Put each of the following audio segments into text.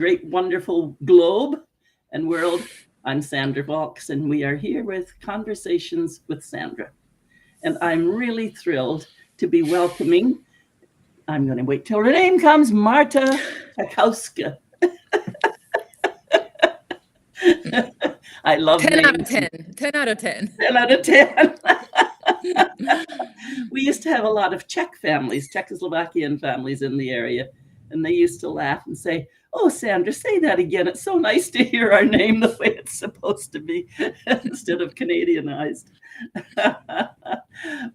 great, wonderful globe and world. I'm Sandra Volks, and we are here with Conversations with Sandra. And I'm really thrilled to be welcoming, I'm going to wait till her name comes, Marta Czajkowska. I love 10 out of names. 10. 10 out of 10. 10 out of 10. We used to have a lot of Czech families, Czechoslovakian families in the area, and they used to laugh and say, "Oh, Sandra, say that again. It's so nice to hear our name the way it's supposed to be instead of Canadianized."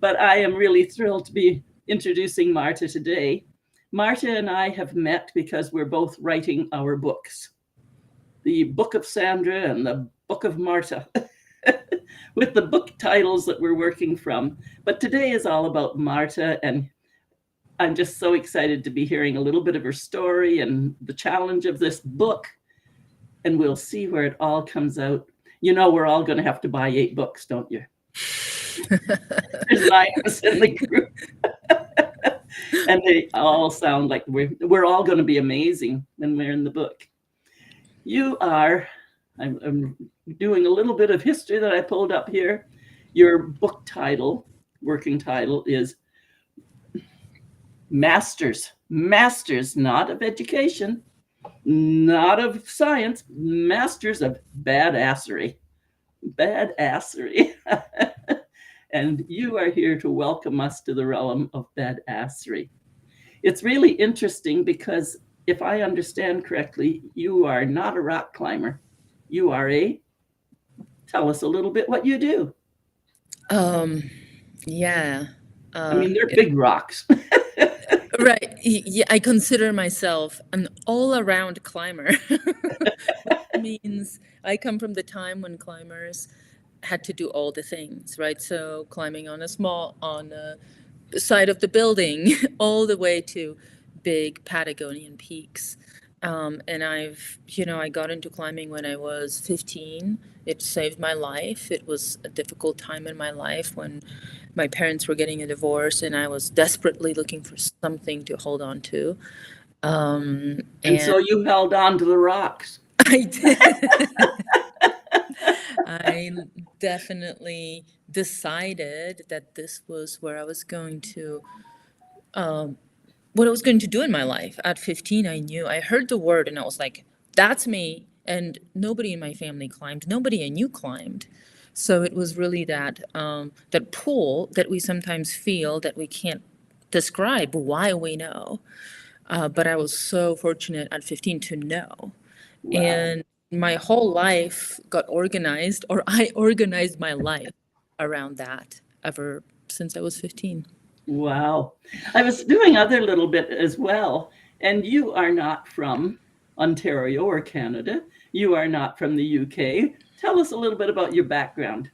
But I am really thrilled to be introducing Marta today. Marta and I have met because we're both writing our books, the Book of Sandra and the Book of Marta, with the book titles that we're working from. But today is all about Marta, and I'm just so excited to be hearing a little bit of her story and the challenge of this book. And we'll see where it all comes out. You know, we're all going to have to buy 8 books, don't you? There's 9 of us in the group. And they all sound like we're all going to be amazing when we're in the book. You are, I'm doing a little bit of history that I pulled up here. Your book title, working title, is Masters, not of education, not of science, Masters of Badassery. And you are here to welcome us to the realm of Badassery. It's really interesting because if I understand correctly, you are not a rock climber. You are tell us a little bit what you do. Yeah. I mean, they're big rocks. Right. Yeah, I consider myself an all-around climber. Which means I come from the time when climbers had to do all the things, right? So climbing on the side of the building, all the way to big Patagonian peaks. And I got into climbing when I was 15. It saved my life. It was a difficult time in my life when my parents were getting a divorce and I was desperately looking for something to hold on to. And so you held on to the rocks. I did. I definitely decided that this was where I was going to, what I was going to do in my life. At 15, I heard the word and I was like, that's me. And nobody in my family climbed. Nobody I knew climbed. So it was really that pull that we sometimes feel that we can't describe why we know. But I was so fortunate at 15 to know. Wow. And my whole life got organized, or I organized my life around that ever since I was 15. Wow. I was doing other little bit as well. And you are not from Ontario or Canada. You are not from the UK. Tell us a little bit about your background.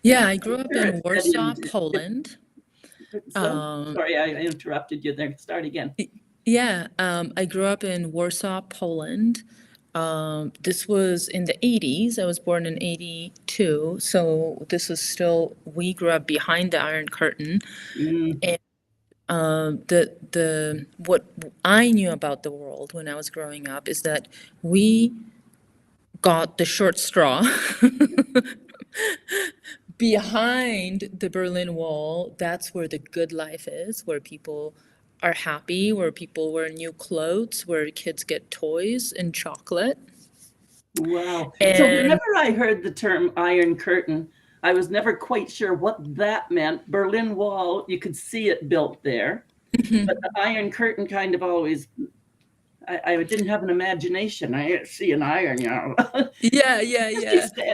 Yeah, I grew up in Warsaw, Poland. Sorry, I interrupted you there. Start again. Yeah, I grew up in Warsaw, Poland. This was in the 80s. I was born in 82. So this was still, we grew up behind the Iron Curtain. And what I knew about the world when I was growing up is that we got the short straw behind the Berlin Wall. That's where the good life is, where people are happy, where people wear new clothes, where kids get toys and chocolate. Wow. So whenever I heard the term Iron Curtain, I was never quite sure what that meant. Berlin Wall, you could see it built there. But the Iron Curtain kind of always, I didn't have an imagination. I didn't see an iron, you know. Yeah.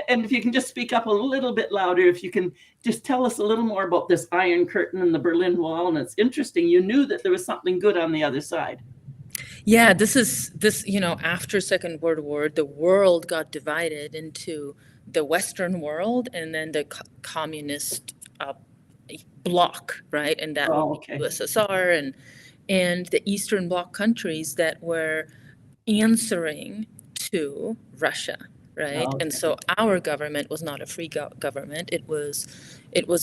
And if you can just speak up a little bit louder, if you can just tell us a little more about this Iron Curtain and the Berlin Wall. And it's interesting, you knew that there was something good on the other side. Yeah, after Second World War, the world got divided into the Western world and then the communist bloc, right? And that would be USSR and the Eastern Bloc countries that were answering to Russia, right? And so our government was not a free government. It was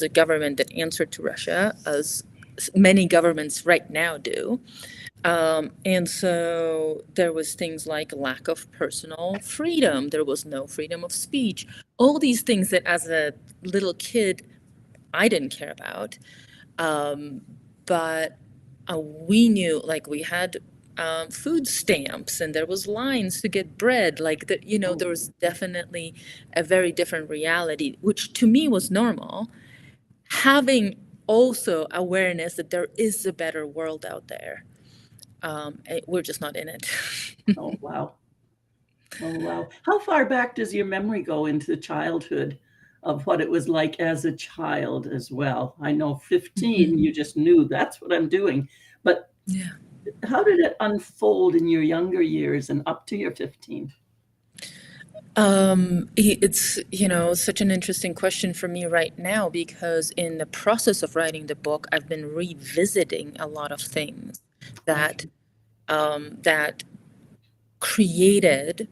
a government that answered to Russia, as many governments right now do. And so there was things like lack of personal freedom. There was no freedom of speech. All these things that as a little kid, I didn't care about. Um, but we knew, like we had food stamps and there was lines to get bread. Like that, you know, Oh, there was definitely a very different reality, which to me was normal. Having also awareness that there is a better world out there. We're just not in it. oh, wow. Oh, wow. How far back does your memory go into childhood of what it was like as a child as well? I know 15, Mhm. you just knew that's what I'm doing. But Yeah. how did it unfold in your younger years and up to your 15? It's, you know, such an interesting question for me right now because in the process of writing the book, I've been revisiting a lot of things that Okay. that created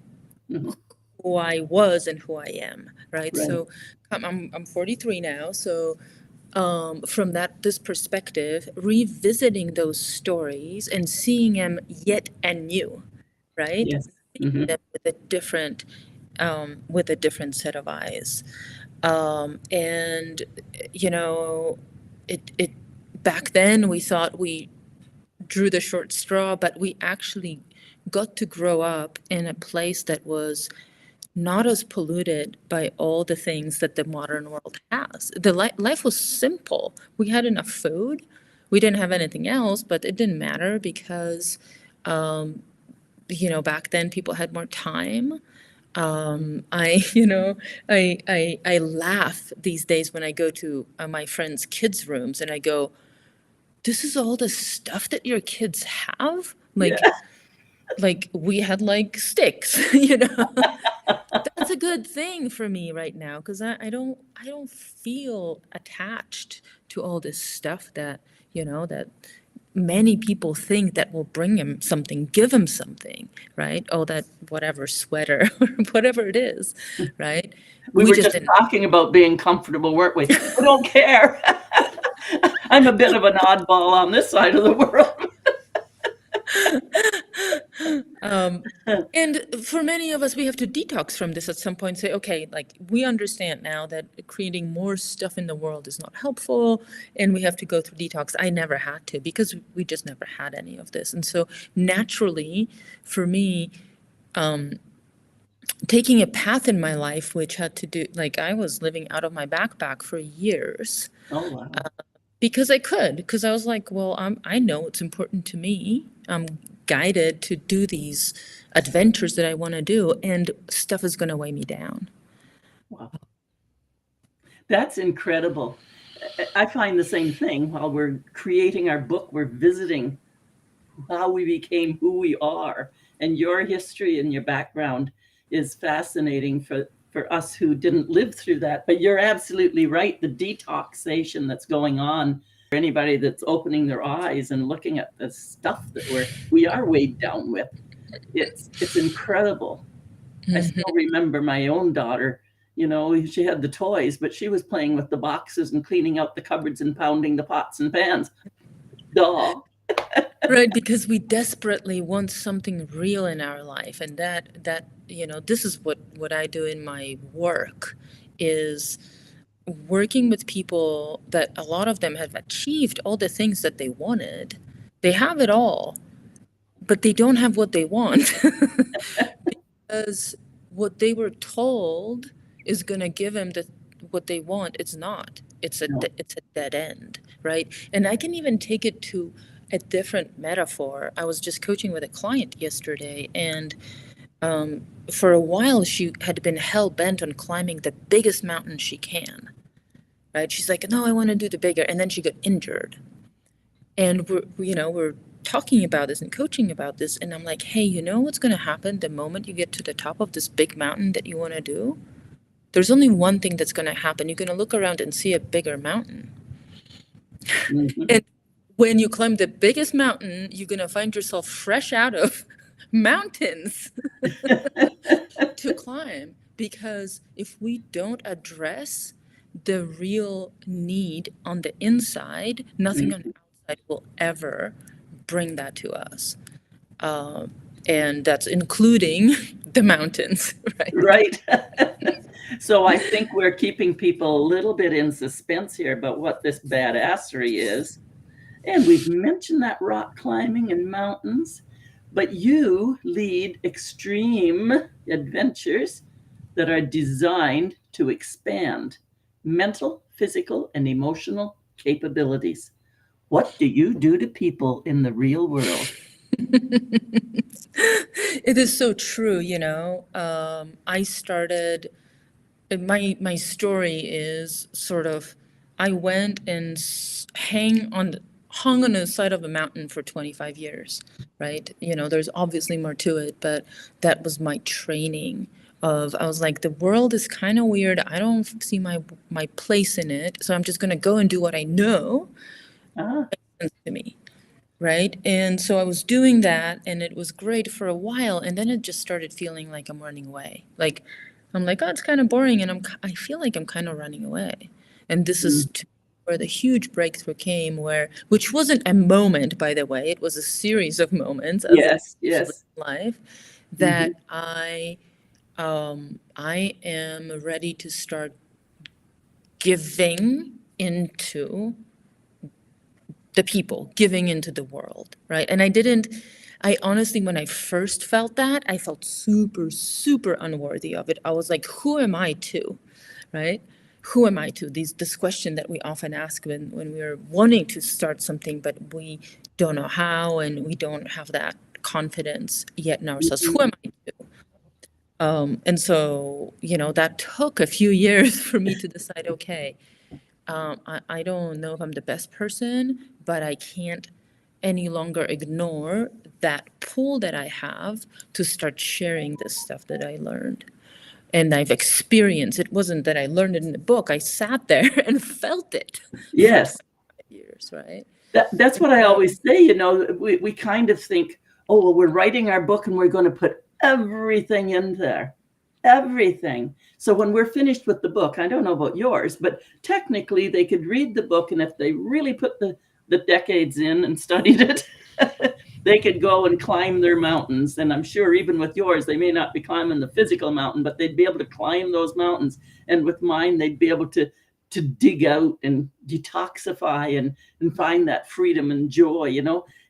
Mhm. who I was and who I am, right? Right. So I'm 43 now, so from this perspective, revisiting those stories and seeing them yet anew, right? Yes. Seeing Hmm. them with a different set of eyes. And you know, it back then we thought we drew the short straw, but we actually got to grow up in a place that was not as polluted by all the things that the modern world has. Life was simple. We had enough food. We didn't have anything else, but it didn't matter because, um, you know, back then people had more time. You know, I laugh these days when I go to my friends' kids' rooms and I go, "This is all the stuff that your kids have." Yeah. Like we had like sticks, you know. That's a good thing for me right now because I don't feel attached to all this stuff that, you know, that many people think that will bring him something, give him something, right? Oh, that whatever sweater or whatever it is, right? We We were just just didn't. talking about being comfortable, weren't we? We don't care. I'm a bit of an oddball on this side of the world. Um, and for many of us, we have to detox from this at some point. Say, okay, like we understand now that creating more stuff in the world is not helpful, and we have to go through detox. I never had to because we just never had any of this, and so naturally, for me, taking a path in my life which had to do, like I was living out of my backpack for years Oh, wow. because I could, because I was like, well, I know it's important to me. I'm guided to do these adventures that I want to do, and stuff is going to weigh me down. Wow. That's incredible. I find the same thing while we're creating our book, we're visiting how we became who we are. And your history and your background is fascinating for us who didn't live through that. But you're absolutely right. The detoxation that's going on for anybody that's opening their eyes and looking at the stuff that we are weighed down with. It's incredible. I still Hmm. remember my own daughter. You know, she had the toys, but she was playing with the boxes and cleaning out the cupboards and pounding the pots and pans. Duh. Right, because we desperately want something real in our life, and that you know, this is what I do in my work is working with people that a lot of them have achieved all the things that they wanted. They have it all, but they don't have what they want because what they were told is going to give them what they want. It's not. No. It's a dead end, right? And I can even take it to a different metaphor. I was just coaching with a client yesterday, and for a while she had been hell bent on climbing the biggest mountain she can. Right? She's like, no, I want to do the bigger, and then she got injured. And we're talking about this and coaching about this, and I'm like, hey, you know what's going to happen the moment you get to the top of this big mountain that you want to do? There's only one thing that's going to happen. You're going to look around and see a bigger mountain. Mhm. And when you climb the biggest mountain, you're going to find yourself fresh out of mountains to climb, because if we don't address the real need on the inside, nothing on the outside will ever bring that to us. And that's including the mountains, right? Right. So I think we're keeping people a little bit in suspense here about what this badassery is. And we've mentioned that rock climbing and mountains, but you lead extreme adventures that are designed to expand mental, physical, and emotional capabilities. What do you do to people in the real world? It is so true, I started, my story is sort of, I went and hung on the side of a mountain for 25 years, right? There's obviously more to it, but that was my training I was like, the world is kind of weird. I don't see my place in it. So I'm just going to go and do what I know Ah, makes sense to me. Right. And so I was doing that and it was great for a while. And then it just started feeling like I'm running away. Like, I'm like, oh, it's kind of boring. And I feel like I'm kind of running away. And this is where the huge breakthrough came, which wasn't a moment, by the way. It was a series of moments as yes, in yes. life that I am ready to start giving into the people, giving into the world, right? And I honestly, when I first felt that, I felt super, super unworthy of it. I was like, who am I to, right? Who am I to? This question that we often ask when we're wanting to start something, but we don't know how and we don't have that confidence yet in ourselves. Who am I to? And so, that took a few years for me to decide, okay, I don't know if I'm the best person, but I can't any longer ignore that pull that I have to start sharing this stuff that I learned. And I've experienced. It wasn't that I learned it in the book. I sat there and felt it for Yes. 25 years, right? That's what I always say, we kind of think, oh, well, we're writing our book and we're going to put everything in there, everything. So when we're finished with the book, I don't know about yours, but technically they could read the book, and if they really put the decades in and studied it, they could go and climb their mountains. And I'm sure even with yours, they may not be climbing the physical mountain, but they'd be able to climb those mountains. And with mine, they'd be able to dig out and detoxify and find that freedom and joy.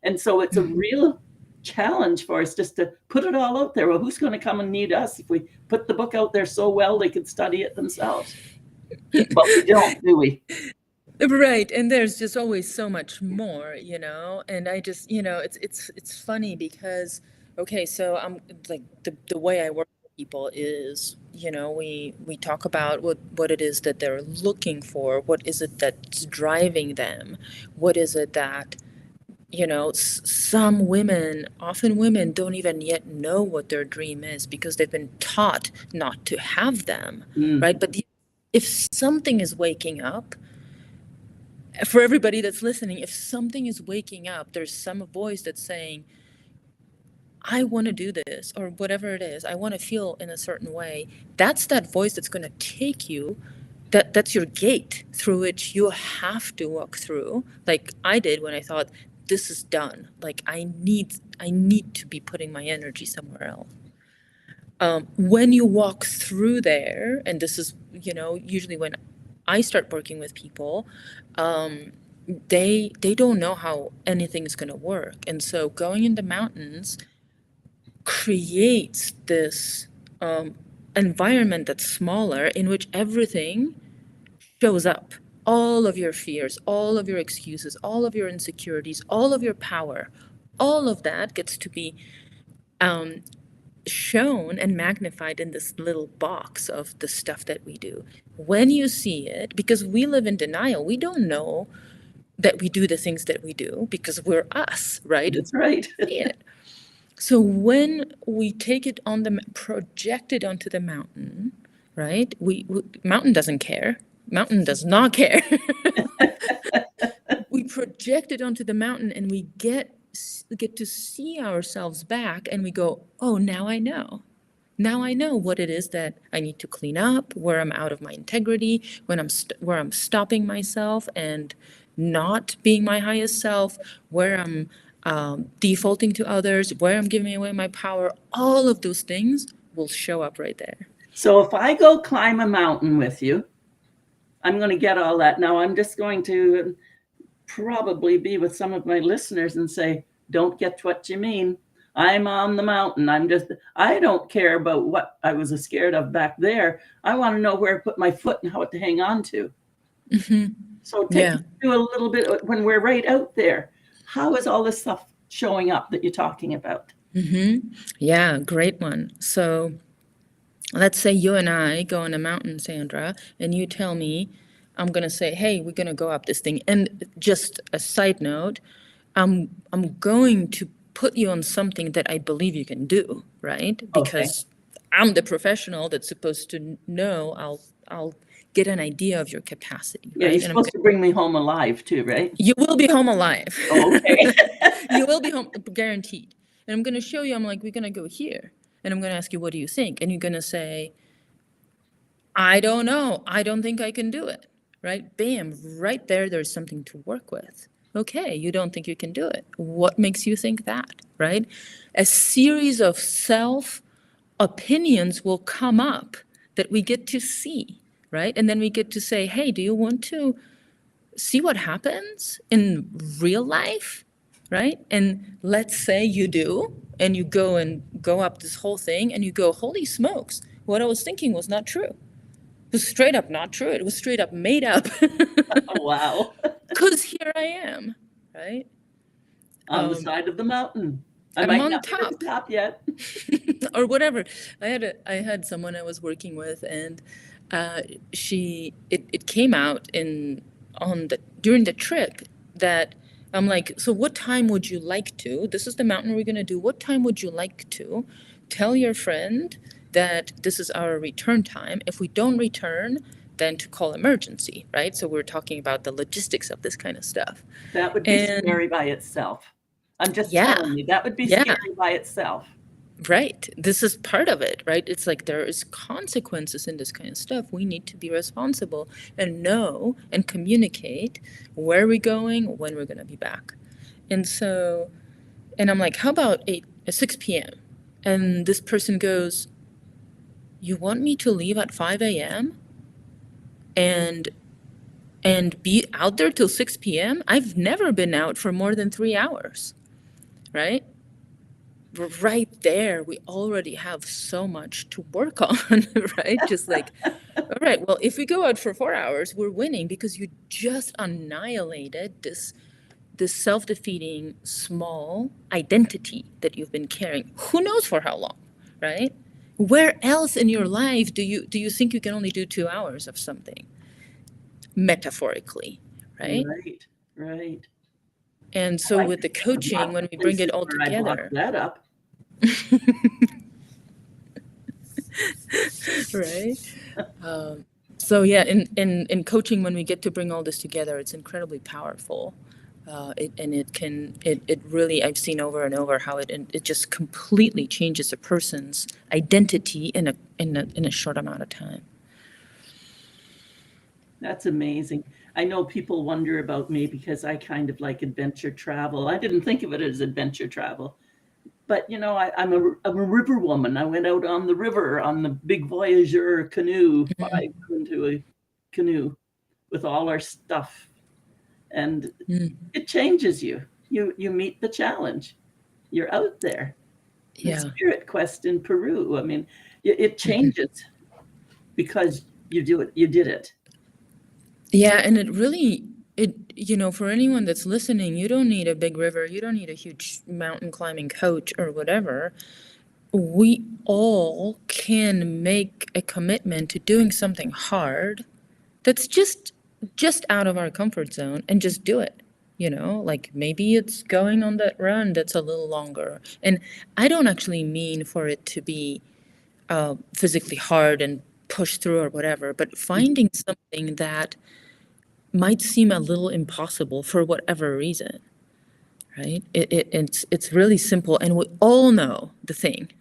And so it's a real challenge for us just to put it all out there. Well, who's going to come and need us if we put the book out there so well they could study it themselves? But we don't, do we? Right. And there's just always so much more, and I just, it's funny because, okay, so I'm like, the way I work with people is, we talk about what it is that they're looking for. What is it that's driving them? What is it that, some women, often women, don't even yet know what their dream is because they've been taught not to have them, right? But if something is waking up, for everybody that's listening, if something is waking up, there's some voice that's saying, I want to do this, or whatever it is, I want to feel in a certain way. That's that voice that's going to take you. That's your gate through which you have to walk through, like I did when I thought, this is done. Like I need to be putting my energy somewhere else. When you walk through there, and this is, usually when I start working with people, they don't know how anything is going to work. And so going in the mountains creates this environment that's smaller, in which everything shows up. All of your fears, all of your excuses, all of your insecurities, all of your power, all of that gets to be shown and magnified in this little box of the stuff that we do. When you see it, because we live in denial, we don't know that we do the things that we do because we're us, right? That's right. See it. So when we take it project it onto the mountain, right? Mountain doesn't care. Mountain does not care. We project it onto the mountain and we get to see ourselves back, and we go, oh, now I know. Now I know what it is that I need to clean up, where I'm out of my integrity, where I'm stopping myself and not being my highest self, where I'm defaulting to others, where I'm giving away my power, all of those things will show up right there. So if I go climb a mountain with you, I'm going to get all that. Now I'm just going to probably be with some of my listeners and say, don't get what you mean. I'm on the mountain. I don't care about what I was scared of back there. I want to know where to put my foot and how to hang on to. Mm-hmm. So take me through a little bit when we're right out there. How is all this stuff showing up that you're talking about? Mm-hmm. Yeah, great one. So let's say you and I go on a mountain, Sandra, and you tell me, I'm going to say, hey, we're going to go up this thing. And just a side note, I'm going to put you on something that I believe you can do, right? Because I'm the professional that's supposed to know. I'll get an idea of your capacity. Yeah, right? you're supposed to bring me home alive too, right? You will be home alive. Okay. You will be home, guaranteed. And I'm going to show you, I'm like, we're going to go here. And I'm going to ask you, what do you think? And you're going to say, I don't know. I don't think I can do it. Right? Bam, right there, there's something to work with. Okay, you don't think you can do it. What makes you think that? Right? A series of self opinions will come up that we get to see. Right? And then we get to say, hey, do you want to see what happens in real life? Right? And let's say you do, and you go up this whole thing, and you go, holy smokes, what I was thinking was not true. It was straight up not true. It was straight up made up. Wow. Because here I am, right? On the side of the mountain. I I'm might on not be at the top yet. Or whatever. I had someone I was working with, and it came out during the trip that I'm like, so what time would you like to? This is the mountain we're gonna do. What time would you like to tell your friend that this is our return time? If we don't return, then to call emergency, right? So we're talking about the logistics of this kind of stuff. That would be scary by itself. I'm just telling you, that would be scary by itself. Right. This is part of it, right? It's like there is consequences in this kind of stuff. We need to be responsible and know and communicate where we're going, when we're going to be back. And I'm like, how about 6 p.m.? And this person goes, you want me to leave at 5 a.m. and be out there till 6 p.m.? I've never been out for more than 3 hours, right? Right there, we already have so much to work on, right? Just like, all right, well, if we go out for 4 hours, we're winning because you just annihilated this self-defeating small identity that you've been carrying. Who knows for how long, right? Where else in your life do you think you can only do 2 hours of something? Metaphorically, right? Right. And so with the coaching, when we bring it all together, that up. right? So yeah, in coaching, when we get to bring all this together, it's incredibly powerful. It really, I've seen over and over how it just completely changes a person's identity in a short amount of time. That's amazing. I know people wonder about me because I kind of like adventure travel. I didn't think of it as adventure travel, but I'm a river woman. I went out on the river on the big Voyageur canoe, into a canoe with all our stuff, and it changes you. You meet the challenge. You're out there. The Spirit Quest in Peru. I mean, it changes because you do it. You did it. Yeah, and it really, for anyone that's listening, you don't need a big river, you don't need a huge mountain climbing coach or whatever. We all can make a commitment to doing something hard that's just out of our comfort zone and just do it. Like maybe it's going on that run that's a little longer. And I don't actually mean for it to be physically hard and push through or whatever, but finding something that might seem a little impossible for whatever reason, right? It's really simple, and we all know the thing.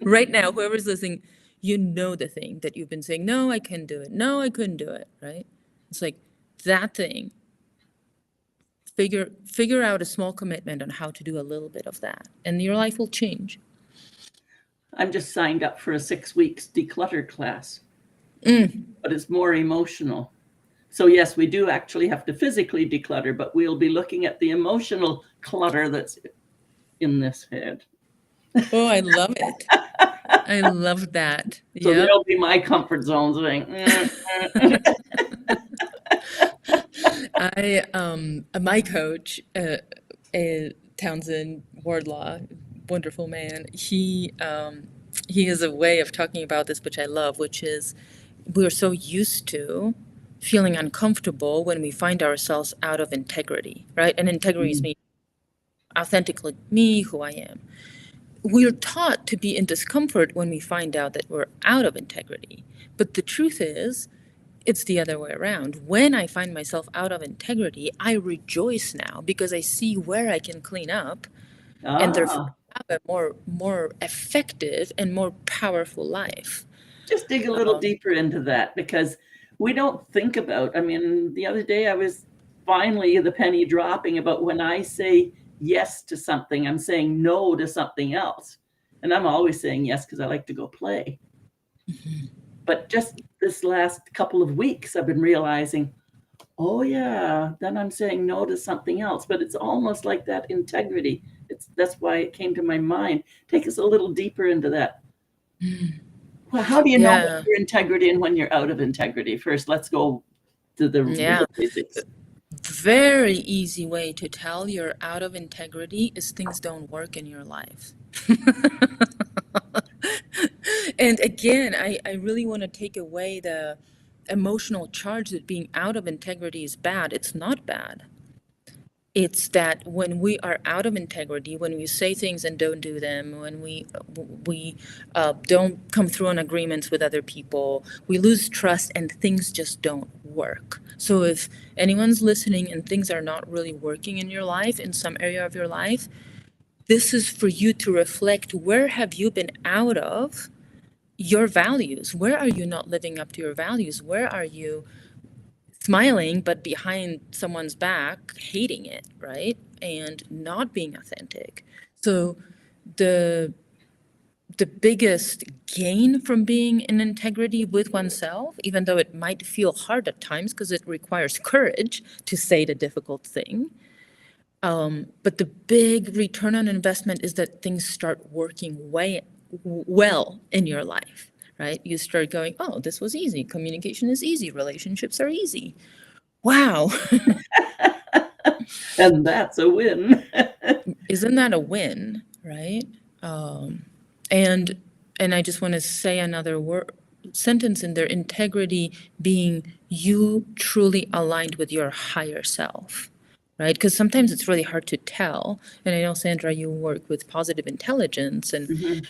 Right now, whoever's listening, the thing that you've been saying, no, I can do it. No, I couldn't do it, right? It's like that thing. figure out a small commitment on how to do a little bit of that, and your life will change. I'm just signed up for a 6 weeks declutter class, but it's more emotional. So yes, we do actually have to physically declutter, but we'll be looking at the emotional clutter that's in this head. Oh, I love it. I love that. So Yeah. there'll be my comfort zone saying, My coach, Townsend Wardlaw, wonderful man. He has a way of talking about this, which I love, which is we're so used to feeling uncomfortable when we find ourselves out of integrity, right? And integrity is me, authentically me, who I am. We're taught to be in discomfort when we find out that we're out of integrity. But the truth is, it's the other way around. When I find myself out of integrity, I rejoice now because I see where I can clean up and therefore have a more effective and more powerful life. Just dig a little deeper into that, because we don't think about, I mean, the other day I was finally the penny dropping about when I say yes to something, I'm saying no to something else. And I'm always saying yes because I like to go play. But just this last couple of weeks, I've been realizing, oh yeah, then I'm saying no to something else. But it's almost like that integrity. That's why it came to my mind. Take us a little deeper into that. Well, how do you know when you're integrity and when you're out of integrity? First, let's go to the real basics. Very easy way to tell you're out of integrity is things don't work in your life. And again, I really want to take away the emotional charge that being out of integrity is bad. It's not bad. It's that when we are out of integrity, when we say things and don't do them, when we don't come through on agreements with other people, we lose trust and things just don't work. So if anyone's listening and things are not really working in your life, in some area of your life, this is for you to reflect, where have you been out of your values? Where are you not living up to your values? Where are you smiling, but behind someone's back, hating it, right? And not being authentic. So the biggest gain from being in integrity with oneself, even though it might feel hard at times because it requires courage to say the difficult thing, but the big return on investment is that things start working well in your life. Right? You start going, oh, this was easy. Communication is easy. Relationships are easy. Wow. And that's a win. Isn't that a win, right? And I just want to say another sentence in there, integrity being you truly aligned with your higher self. Right? Because sometimes it's really hard to tell. And I know, Sandra, you work with positive intelligence, and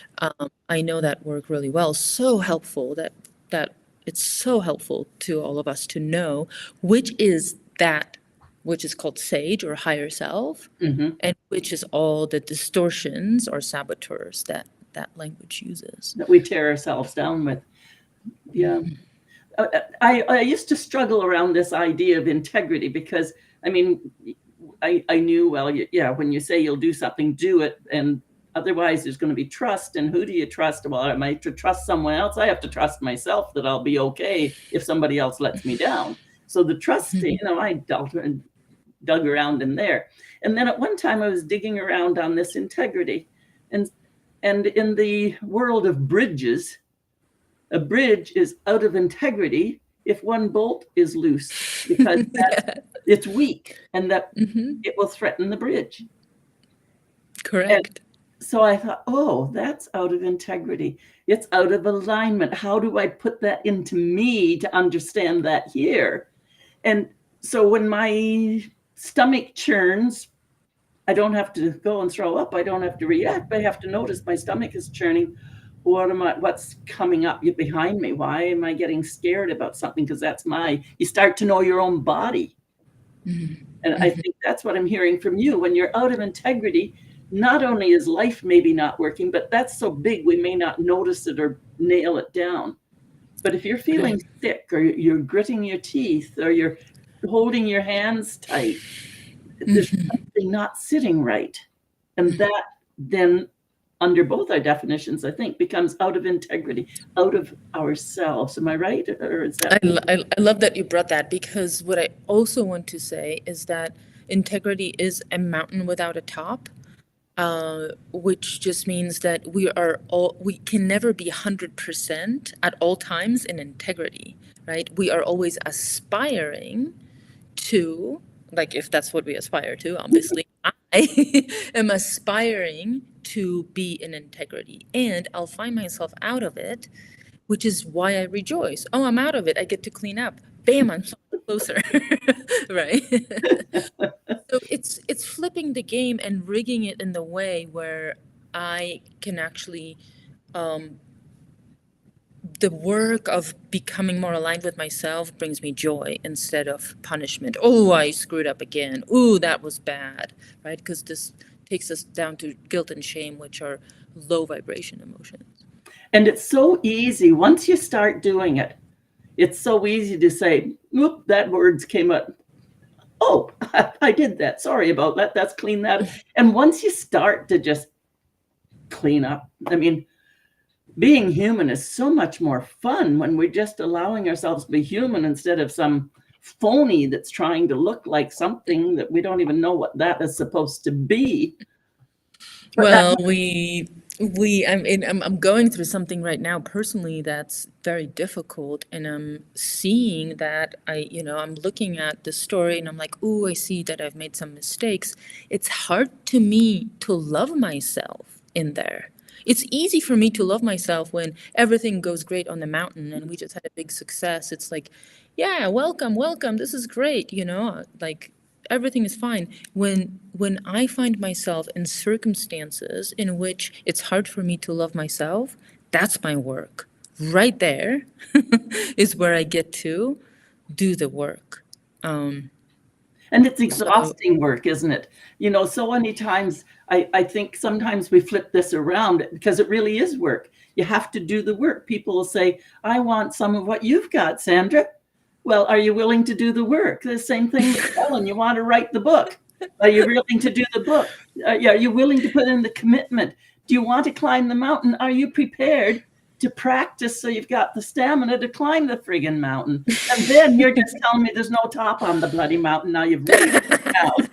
I know that work really well. So helpful that it's so helpful to all of us to know which is called sage or higher self, and which is all the distortions or saboteurs that language uses. That we tear ourselves down with. Yeah. I used to struggle around this idea of integrity because, I mean, I knew, well, yeah, when you say you'll do something, do it. And otherwise there's going to be trust. And who do you trust? Well, am I to trust someone else? I have to trust myself that I'll be okay if somebody else lets me down. So the trusting, I dug around in there. And then at one time I was digging around on this integrity. And in the world of bridges, a bridge is out of integrity if one bolt is loose, because it's weak and that it will threaten the bridge. Correct. And so I thought, oh, that's out of integrity. It's out of alignment. How do I put that into me to understand that here? And so when my stomach churns, I don't have to go and throw up. I don't have to react. I have to notice my stomach is churning. What's coming up behind me? Why am I getting scared about something? Because you start to know your own body. And I think that's what I'm hearing from you. When you're out of integrity, not only is life maybe not working, but that's so big we may not notice it or nail it down. But if you're feeling sick, or you're gritting your teeth, or you're holding your hands tight, there's something not sitting right. And that then, under both our definitions, I think, becomes out of integrity, out of ourselves. Am I right? Or is that? I love that you brought that, because what I also want to say is that integrity is a mountain without a top, which just means that we can never be 100% at all times in integrity, right? We are always aspiring to, like, if that's what we aspire to, obviously, I am aspiring to be in integrity, and I'll find myself out of it, which is why I rejoice. Oh, I'm out of it. I get to clean up. Bam, I'm so closer, right? So it's flipping the game and rigging it in the way where I can actually, the work of becoming more aligned with myself brings me joy instead of punishment. Oh, I screwed up again. Ooh, that was bad, right? Because this takes us down to guilt and shame, which are low vibration emotions. And it's so easy once you start doing it. It's so easy to say, "Oop, that words came up. Oh, I did that. Sorry about that. Let's clean that." And once you start to just clean up, I mean, being human is so much more fun when we're just allowing ourselves to be human instead of some phony that's trying to look like something that we don't even know what that is supposed to be. But Well, I'm going through something right now personally that's very difficult, and I'm seeing that I'm looking at the story and I'm like, ooh, I see that I've made some mistakes. It's hard to me to love myself in there. It's easy for me to love myself when everything goes great on the mountain and we just had a big success. It's like, yeah, welcome, welcome. This is great, like everything is fine. When I find myself in circumstances in which it's hard for me to love myself, that's my work. Right there is where I get to do the work. And it's exhausting work, isn't it? So many times I think sometimes we flip this around because it really is work. You have to do the work. People will say, I want some of what you've got, Sandra. Well, are you willing to do the work? The same thing with Ellen. You want to write the book. Are you willing to do the book? Are you willing to put in the commitment? Do you want to climb the mountain? Are you prepared to practice so you've got the stamina to climb the friggin' mountain? And then you're just telling me there's no top on the bloody mountain. Now you've really out.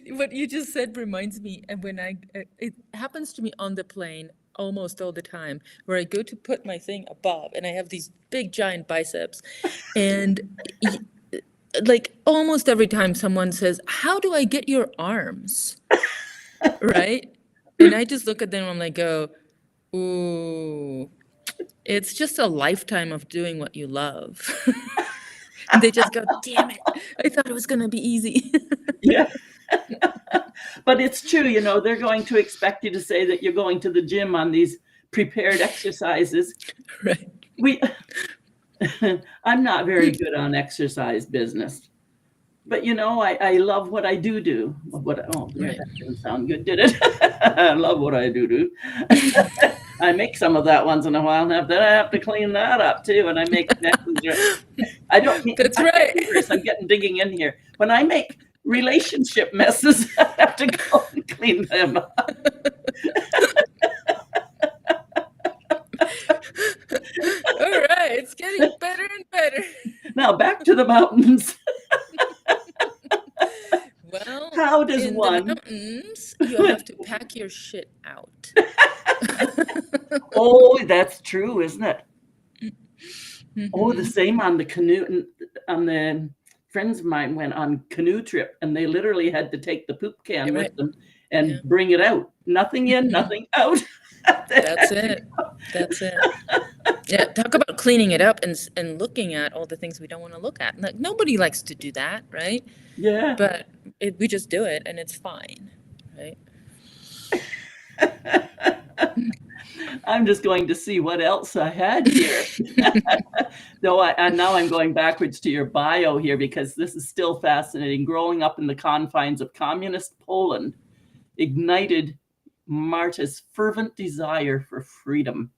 What you just said reminds me, and it happens to me on the plane almost all the time, where I go to put my thing above and I have these big giant biceps, and like almost every time someone says, how do I get your arms? Right? And I just look at them and I'm like, ooh, it's just a lifetime of doing what you love. And they just go, damn it, I thought it was going to be easy. Yeah. But it's true, they're going to expect you to say that you're going to the gym on these prepared exercises. Right. I'm not very good on exercise business. But I love what I do. That didn't sound good, did it? I love what I do. I make some of that once in a while, and then I have to clean that up too. And I make messes. I don't. That's right. I'm getting digging in here. When I make relationship messes, I have to go and clean them up. All right, it's getting better and better. Now back to the mountains. Well, how does in one? the mountains, you have to pack your shit out. Oh, that's true, isn't it? Mm-hmm. Oh, the same on the canoe. On the friends of mine went on canoe trip, and they literally had to take the poop can with them and bring it out. Nothing in, nothing out. That's it. Yeah, talk about cleaning it up and looking at all the things we don't want to look at. Like, nobody likes to do that, right? Yeah. But we just do it, and it's fine, right? I'm just going to see what else I had here. Though now I'm going backwards to your bio here because this is still fascinating. Growing up in the confines of communist Poland ignited Marta's fervent desire for freedom.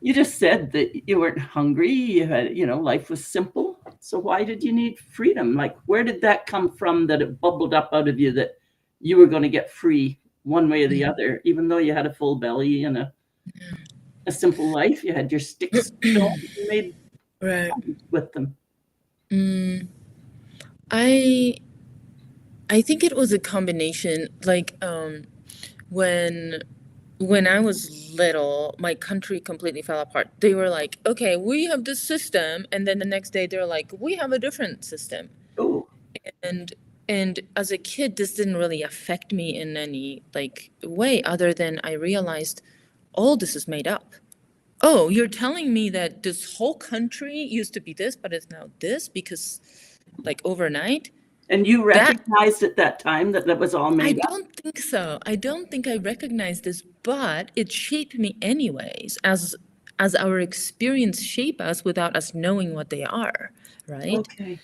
You just said that you weren't hungry. You had, life was simple. So why did you need freedom? Like, where did that come from that it bubbled up out of you that you were going to get free one way or the other, even though you had a full belly and a simple life? You had your sticks, you made Right. with them. I think it was a combination. Like when I was little, my country completely fell apart. They were like, okay, we have this system, and then the next day they're like, we have a different system. Oh, And as a kid, this didn't really affect me in any like way other than I realized all this is made up. Oh, you're telling me that this whole country used to be this, but it's now this because like overnight? and you That recognized at that time that that was all I made up? don't think so. I don't think I recognized this, but it shaped me anyways, as our experience shape us without us knowing what they are, right? Okay.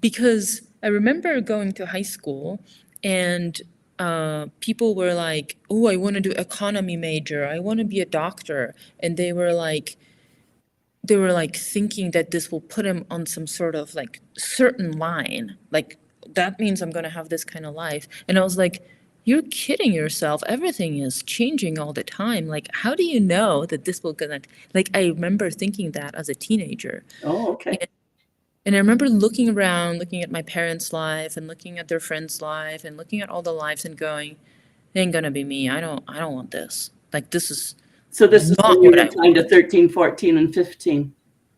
Because I remember going to high school and people were like, "Oh, I want to do economy major. I want to be a doctor," and they were like thinking that this will put him on some sort of like certain line, like that means I'm going to have this kind of life. And I was like, you're kidding yourself. Everything is changing all the time. Like, how do you know that this will gonna, like, I remember thinking that as a teenager. Oh, okay. And I remember looking around, looking at my parents' life and looking at their friends' life and looking at all the lives and going, it ain't gonna be me. I don't want this. Like, this is So this is not when you what I were kind of want. 13, 14, and 15,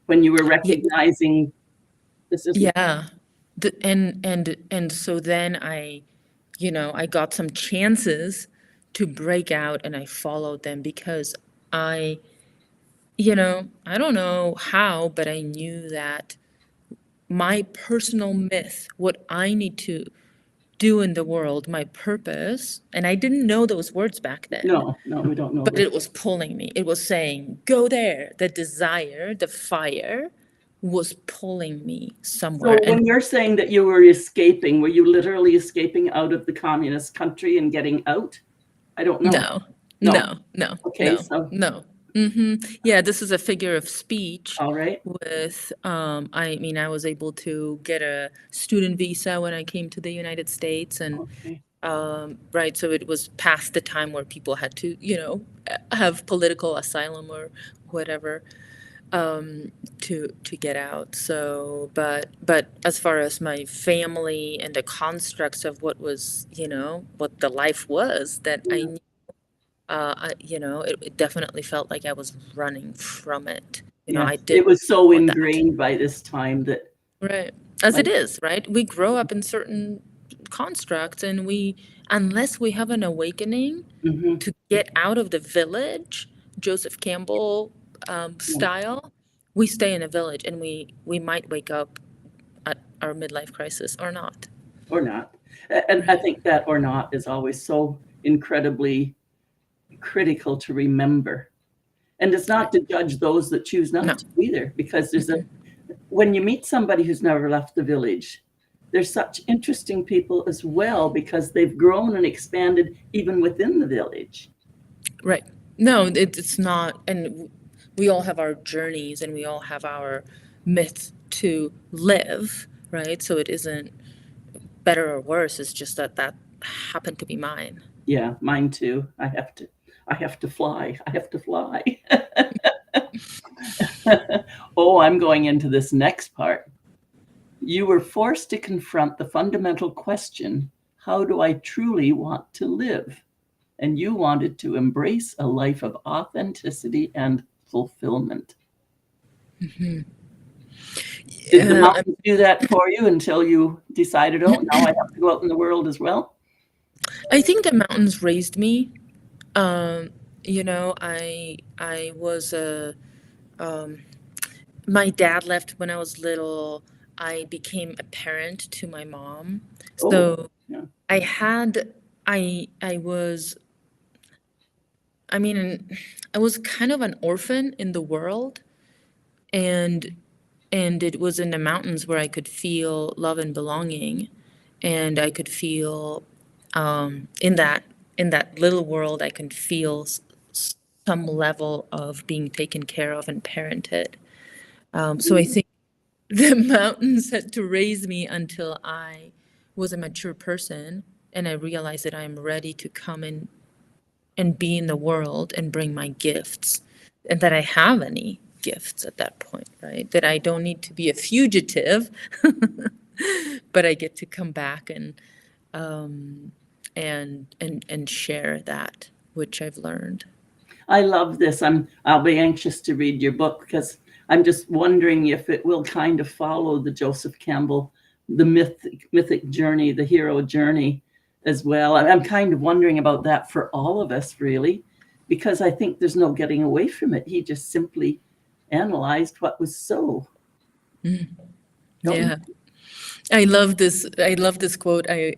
when you were recognizing this is Yeah. And so then I got some chances to break out and I followed them because I, I don't know how, but I knew that my personal myth, what I need to do in the world, my purpose, and I didn't know those words back then, no, we don't know but this. it was pulling me. It was saying, go there. The desire, the fire was pulling me somewhere. So when you're saying that you were escaping, were you literally escaping out of the communist country and getting out? I don't know. No. Okay, so Yeah, this is a figure of speech all right. with, I mean, I was able to get a student visa when I came to the United States and, Okay. right, so it was past the time where people had to, have political asylum or whatever, to get out. So, but as far as my family and the constructs of what was, what the life was that I knew, it definitely felt like I was running from it. I Yes, didn't it was so want that. ingrained by this time that Right. As it like is, right? We grow up in certain constructs and unless we have an awakening mhm, to get out of the village, Joseph Campbell yeah, style, we stay in a village and we might wake up at our midlife crisis or not. or not. And I think that or not is always so incredibly critical to remember. And it's not to judge those that choose No. not to either, because when you meet somebody who's never left the village, there's such interesting people as well because they've grown and expanded even within the village. Right. No, it's not. And we all have our journeys and we all have our myths to live, right? So it isn't better or worse. It's just that happened to be mine. Yeah, mine too. I have to fly. I have to fly. Oh, I'm going into this next part. You were forced to confront the fundamental question, how do I truly want to live? And you wanted to embrace a life of authenticity and fulfillment. Did the mountains do that for you until you decided, oh, now I have to go out in the world as well? I think the mountains raised me. I was my dad left when I was little. I became a parent to my mom. Oh, So yeah. I was, I mean, I was kind of an orphan in the world, and it was in the mountains where I could feel love and belonging, and I could feel in that little world I can feel some level of being taken care of and parented. So I think the mountains had to raise me until I was a mature person and I realized that I'm ready to come in and be in the world and bring my gifts, and that I have any gifts at that point, right? That I don't need to be a fugitive, but I get to come back and share that which I've learned. I love this. I'll be anxious to read your book because I'm just wondering if it will kind of follow the Joseph Campbell, the mythic journey, the hero journey as well. I'm kind of wondering about that for all of us, really, because I think there's no getting away from it. He just simply analyzed what was so. Yeah. I love this quote. I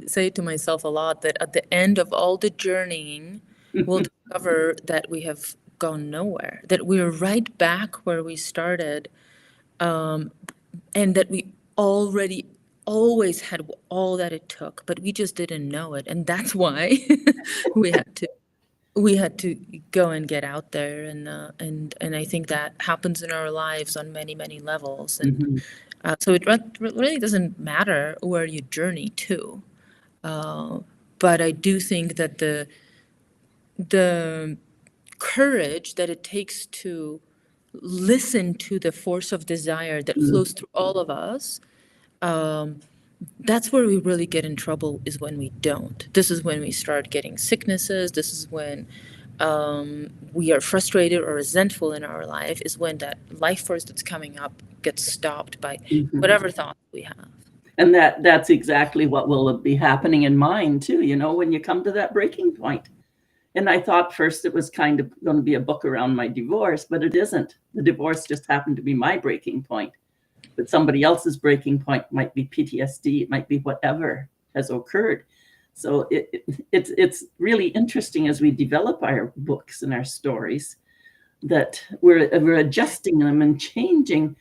say it to myself a lot, that at the end of all the journeying, we'll discover that we have gone nowhere, that we're right back where we started, and that we already always had all that it took, but we just didn't know it. And that's why we had to go and get out there. And I think that happens in our lives on many, many levels. And so it really doesn't matter where you journey to. But I do think that the courage that it takes to listen to the force of desire that flows through all of us, that's where we really get in trouble, is when we don't. This is when we start getting sicknesses. This is when we are frustrated or resentful in our life, is when that life force that's coming up gets stopped by whatever thoughts we have. And that's exactly what will be happening in mine too, when you come to that breaking point. And I thought first it was kind of going to be a book around my divorce, but it isn't. The divorce just happened to be my breaking point. But somebody else's breaking point might be PTSD, it might be whatever has occurred. So it's really interesting as we develop our books and our stories that we're adjusting them and changing.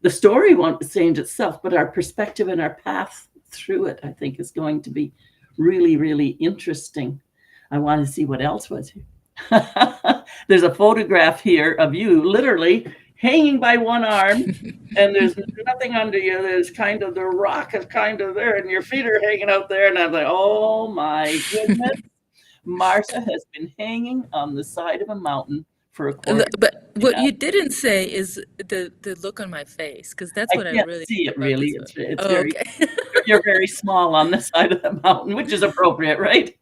The story won't change itself, but our perspective and our path through it, I think, is going to be really, really interesting. I want to see what else was here. There's a photograph here of you literally hanging by one arm, and there's nothing under you. There's kind of the rock is kind of there, and your feet are hanging out there. And I'm like, oh my goodness. Marta has been hanging on the side of a mountain for a quarter. But what you didn't say is the look on my face, because that's what I really see it really. It's very, okay. You're very small on the side of the mountain, which is appropriate, right?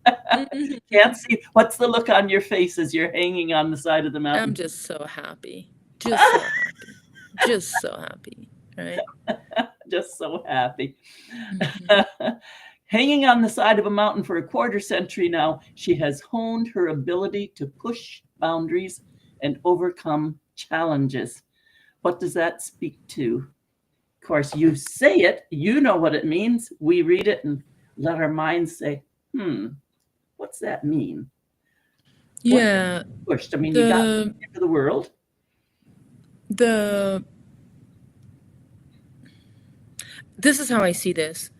Can't see. What's the look on your face as you're hanging on the side of the mountain? I'm just so happy. Just so happy. Just so happy, right? Just so happy. Hanging on the side of a mountain for a quarter century now, she has honed her ability to push boundaries and overcome challenges. What does that speak to? Of course, you say it, you know what it means. We read it and let our minds say, what's that mean? Yeah. Pushed. I mean, you got into the world. This is how I see this.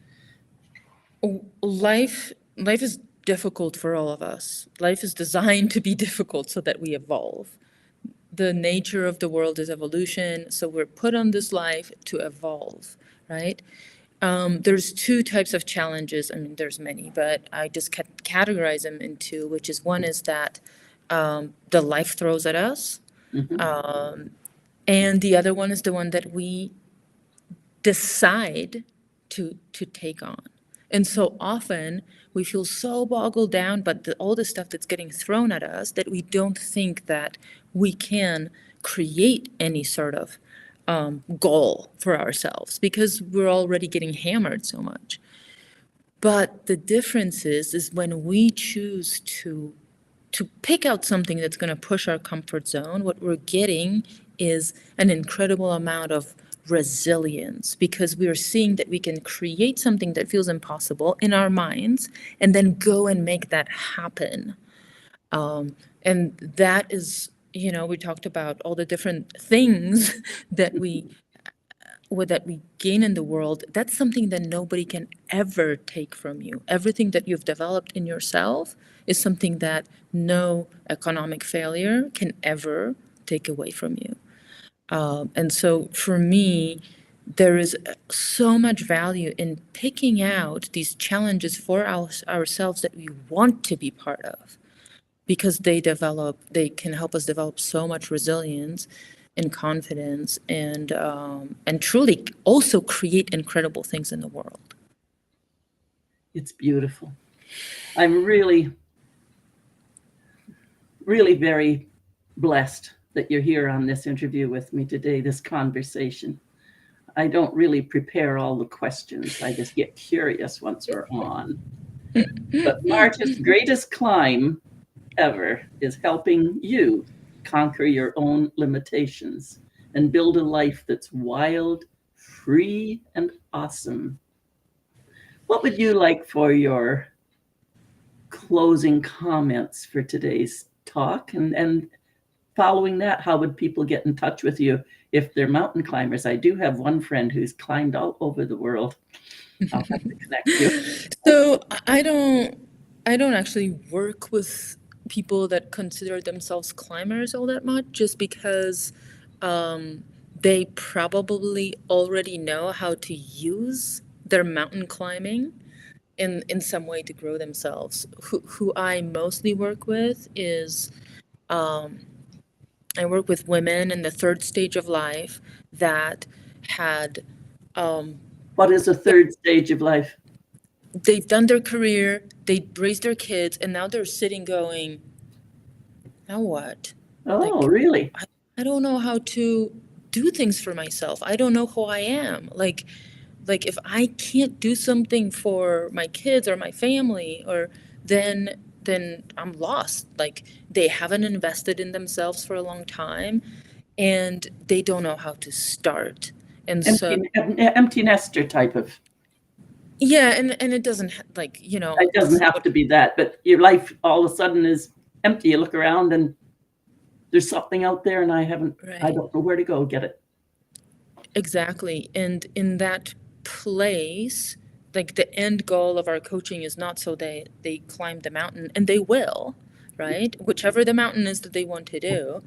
Life is difficult for all of us. Life is designed to be difficult so that we evolve. The nature of the world is evolution, so we're put on this life to evolve, right? There's two types of challenges. I mean, there's many, but I just categorize them into, which is one is that the life throws at us, and the other one is the one that we decide to take on. And so often we feel so boggled down by all the stuff that's getting thrown at us that we don't think that we can create any sort of goal for ourselves because we're already getting hammered so much. But the difference is when we choose to pick out something that's going to push our comfort zone, what we're getting is an incredible amount of resilience, because we are seeing that we can create something that feels impossible in our minds and then go and make that happen. And that is, we talked about all the different things that we gain in the world. That's something that nobody can ever take from you. Everything that you've developed in yourself is something that no economic failure can ever take away from you. And so for me, there is so much value in picking out these challenges for ourselves that we want to be part of, because they can help us develop so much resilience and confidence, and truly also create incredible things in the world. It's beautiful. I'm really, really very blessed that you're here on this interview with me today, this conversation. I don't really prepare all the questions. I just get curious once we're on. But Marta's greatest climb ever is helping you conquer your own limitations and build a life that's wild, free, and awesome. What would you like for your closing comments for today's talk? And following that, how would people get in touch with you if they're mountain climbers? I do have one friend who's climbed all over the world. I'll have to connect you. So I don't actually work with people that consider themselves climbers all that much, just because they probably already know how to use their mountain climbing in some way to grow themselves. Who I mostly work with is I work with women in the third stage of life that had What is the third stage of life? they've done their career, they raised their kids, and now they're sitting going, now what? Oh, Like, really? I don't know how to do things for myself. I don't know who I am. Like if I can't do something for my kids or my family, or then I'm lost. Like, they haven't invested in themselves for a long time, and they don't know how to start. And so Empty nester type of. yeah, and it doesn't like, It doesn't have to be that, but your life all of a sudden is empty. You look around and there's something out there, and I don't know where to go get it. Exactly. And in that place, like, the end goal of our coaching is not so they climb the mountain, and they will, right? Whichever the mountain is that they want to do.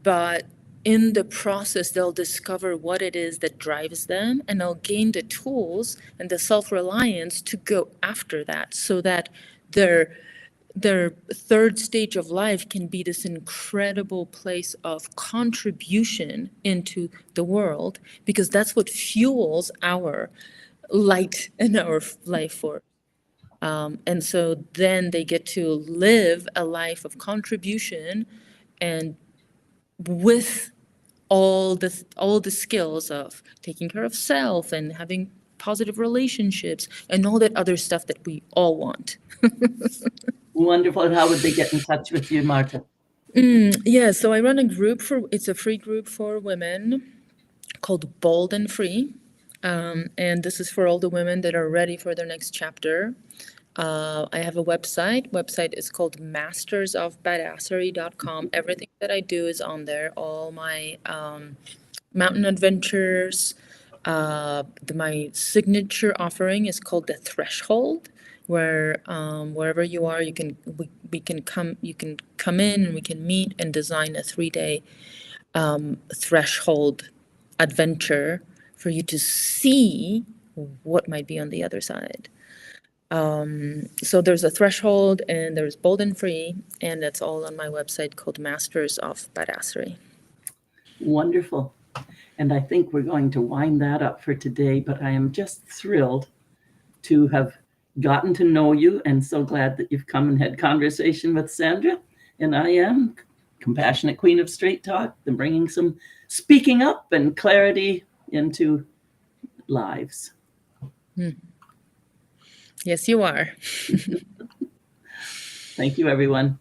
But in the process, they'll discover what it is that drives them, and they'll gain the tools and the self-reliance to go after that, so that their third stage of life can be this incredible place of contribution into the world, because that's what fuels our light and our life force. And so then they get to live a life of contribution, and with all the skills of taking care of self and having positive relationships and all that other stuff that we all want. Wonderful. And how would they get in touch with you, Marta? Yeah, so I run a group it's a free group for women called Bold and Free. And this is for all the women that are ready for their next chapter. I have a website. Website is called mastersofbadassery.com. Everything that I do is on there. All my mountain adventures. My signature offering is called the Threshold, where wherever you are, you can come in, and we can meet and design a 3-day threshold adventure for you to see what might be on the other side. So there's a Threshold, and there's Bold and Free, and that's all on my website called Masters of Badassery. Wonderful. And I think we're going to wind that up for today, but I am just thrilled to have gotten to know you, and so glad that you've come and had conversation with Sandra. And I am Compassionate Queen of Straight Talk, and bringing some speaking up and clarity into lives. Yes, you are. Thank you, everyone.